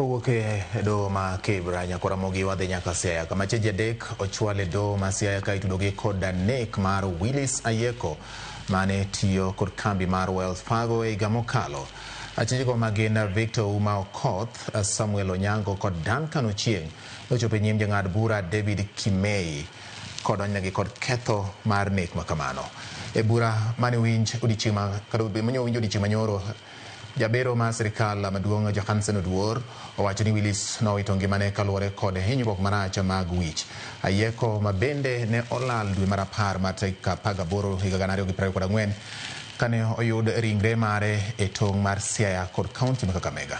Kowuok e doho ma Kibra nyaka Ramogi wadhi nyaka Siaya kama Achije adek ochwal e doho ma Siaya ka itudogi kod adek mar Willis Ayieko mane tiyo kod kambi mar Wells Fargo e higa mokalo. Achije go magin Victor Uma Okoth, Samuel Onyango kod Duncan Ochieng nochopo e nyim jang'ad bura David Kimei kod onegi kod ketho mar nek makamano. E bura mane winj odiochieng' manyoro jabero ma sirikal maduong' Johansen Oduor owacho ni Willis nowito ngimane kaluwore kod hinyruok marach mag wich. Ayieko ma bende ne olal dwe mar apar mar tarik 18 higa 2024 kane oyud ringre mare e tong' mar Siaya kod kaunti ma Kakamega.